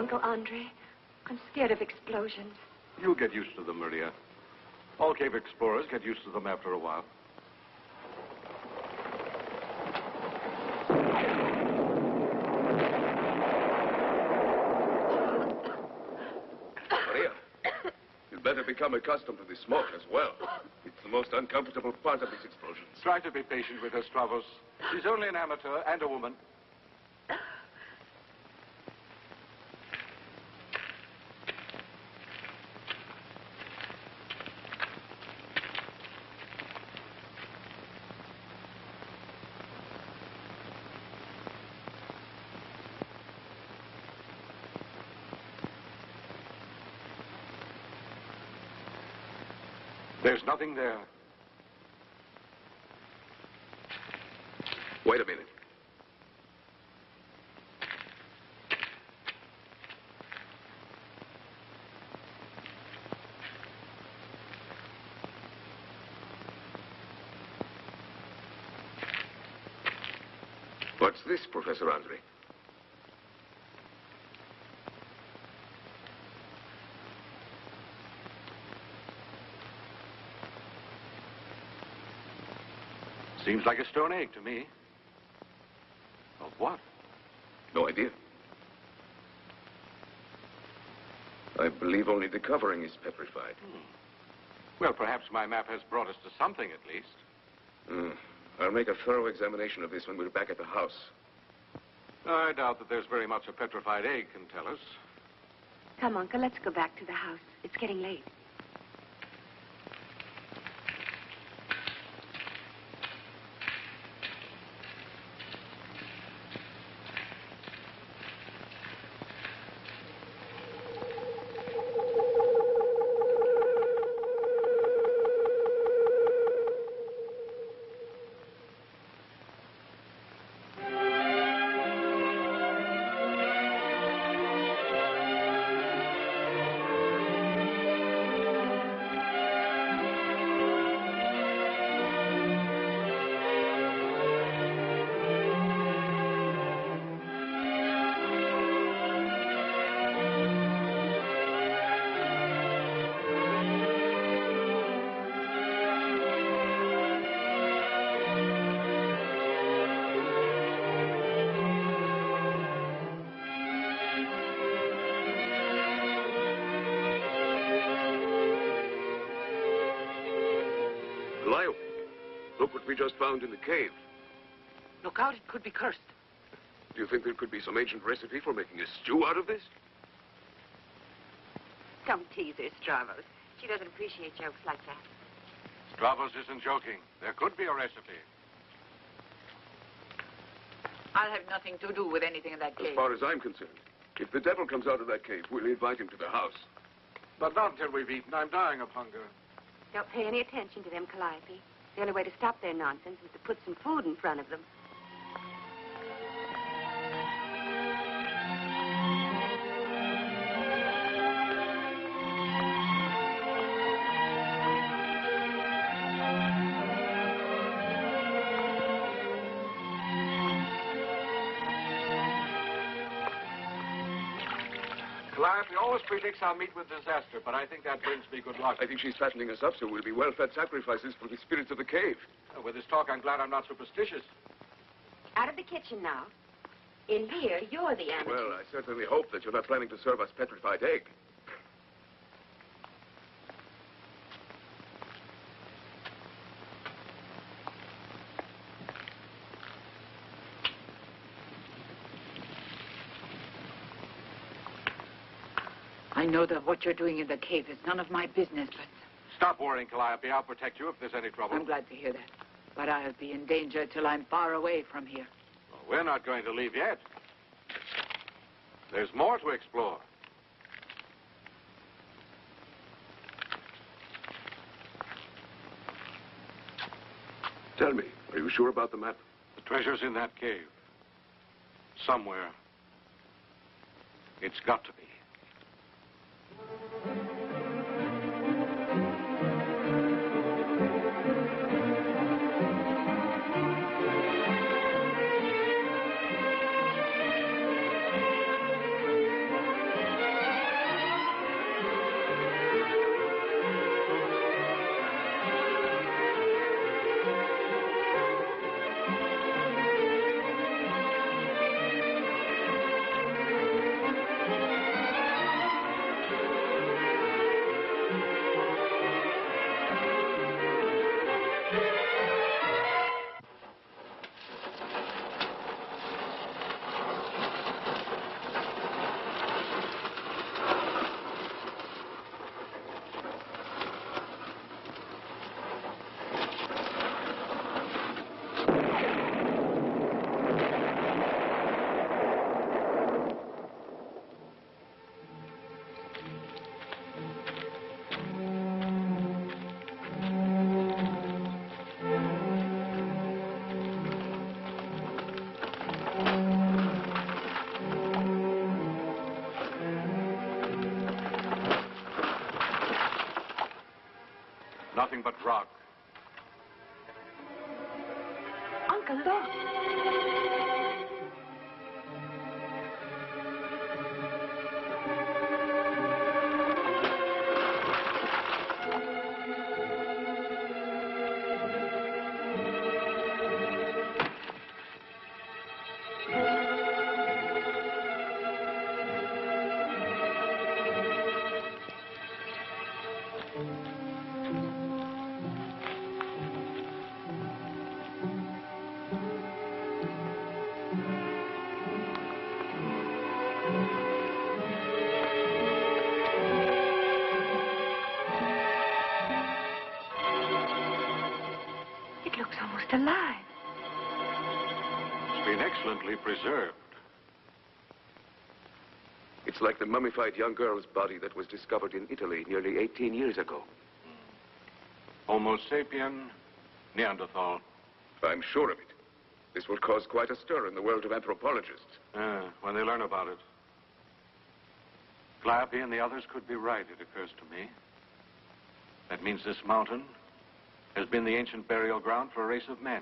Uncle Andre. I'm scared of explosions. You'll get used to them, Maria. All cave explorers get used to them after a while. Maria, you'd better become accustomed to the smoke as well. It's the most uncomfortable part of this explosion. Try to be patient with her, Stravos. She's only an amateur and a woman. There's nothing there. Wait a minute. What's this, Professor Andre? Seems like a stone egg to me. Of what? No idea. I believe only the covering is petrified. Well, perhaps my map has brought us to something at least. I'll make a thorough examination of this when we're back at the house. I doubt that there's very much a petrified egg can tell us. Come, Uncle, let's go back to the house. It's getting late. Look what we just found in the cave. Look out, it could be cursed. Do you think there could be some ancient recipe for making a stew out of this? Don't tease her, Stravos. She doesn't appreciate jokes like that. Stravos isn't joking. There could be a recipe. I'll have nothing to do with anything in that cave. As far as I'm concerned, if the devil comes out of that cave, we'll invite him to the house. But not until we've eaten. I'm dying of hunger. Don't pay any attention to them, Calliope. The only way to stop their nonsense is to put some food in front of them. Calliope always predicts I'll meet with disaster, but I think that brings me good luck. I think she's fattening us up so we'll be well-fed sacrifices for the spirits of the cave. With this talk, I'm glad I'm not superstitious. Out of the kitchen now. In here, you're the amateur. Well, I certainly hope that you're not planning to serve us petrified egg. I know that what you're doing in the cave is none of my business, but... Stop worrying, Calliope. I'll protect you if there's any trouble. I'm glad to hear that. But I'll be in danger till I'm far away from here. Well, we're not going to leave yet. There's more to explore. Tell me, are you sure about the map? The treasure's in that cave. Somewhere. It's got to be. Nothing but rock. Uncle, look. It looks almost alive. It's been excellently preserved. It's like the mummified young girl's body that was discovered in Italy nearly 18 years ago. Homo sapien, Neanderthal. I'm sure of it. This will cause quite a stir in the world of anthropologists. When they learn about it. Calliope and the others could be right, it occurs to me. That means this mountain has been the ancient burial ground for a race of men.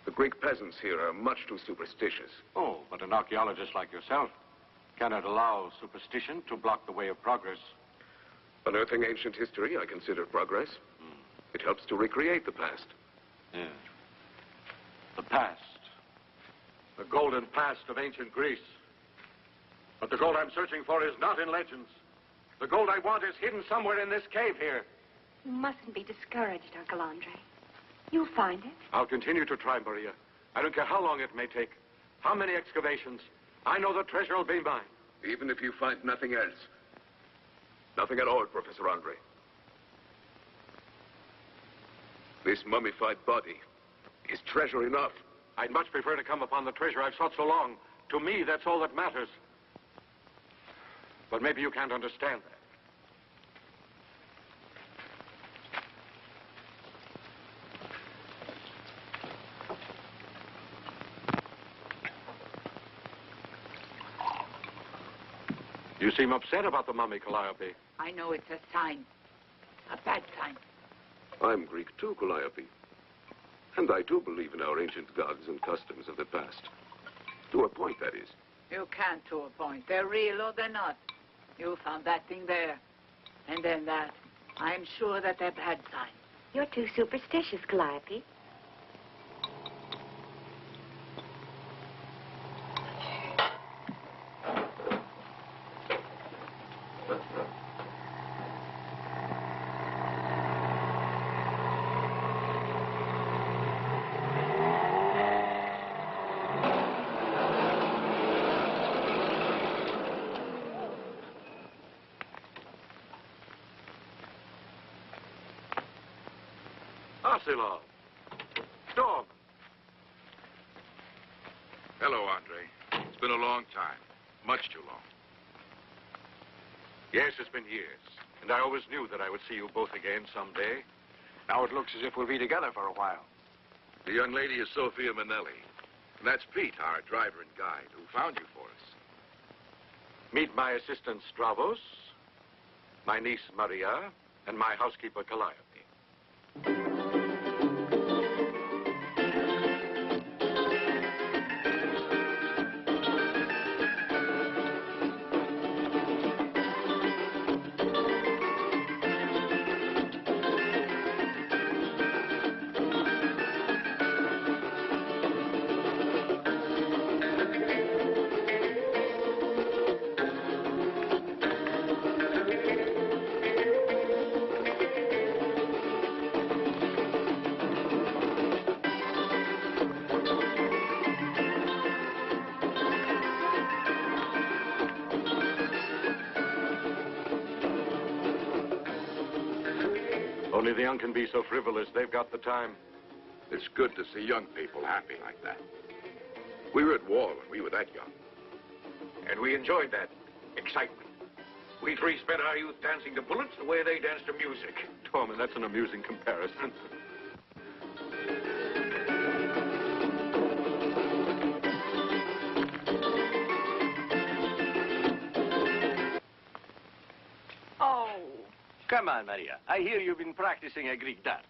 The Greek peasants here are much too superstitious. Oh, but an archaeologist like yourself cannot allow superstition to block the way of progress. Unearthing ancient history, I consider progress. It helps to recreate the past. Yeah. The past. The golden past of ancient Greece. But the gold I'm searching for is not in legends. The gold I want is hidden somewhere in this cave here. You mustn't be discouraged, Uncle Andre. You'll find it. I'll continue to try, Maria. I don't care how long it may take, how many excavations. I know the treasure will be mine. Even if you find nothing else. Nothing at all, Professor Andre. This mummified body is treasure enough. I'd much prefer to come upon the treasure I've sought so long. To me, that's all that matters. But maybe you can't understand that. You seem upset about the mummy, Calliope. I know it's a sign. A bad sign. I'm Greek too, Calliope. And I do believe in our ancient gods and customs of the past. To a point, that is. You can't to a point. They're real or they're not. You found that thing there. And then that. I'm sure that they're bad signs. You're too superstitious, Calliope. Arsilov. Storm. Hello, Andre. It's been a long time. Much too long. Yes, it's been years. And I always knew that I would see you both again someday. Now it looks as if we'll be together for a while. The young lady is Sophia Manelli. And that's Pete, our driver and guide, who found you for us. Meet my assistant, Stravos, my niece, Maria, and my housekeeper, Calliope. Only the young can be so frivolous. They've got the time. It's good to see young people happy like that. We were at war when we were that young. And we enjoyed that excitement. We three spent our youth dancing to bullets the way they danced to music. Torman, that's an amusing comparison. Oh, Come on, Maria. I hear you've been practicing a Greek dance.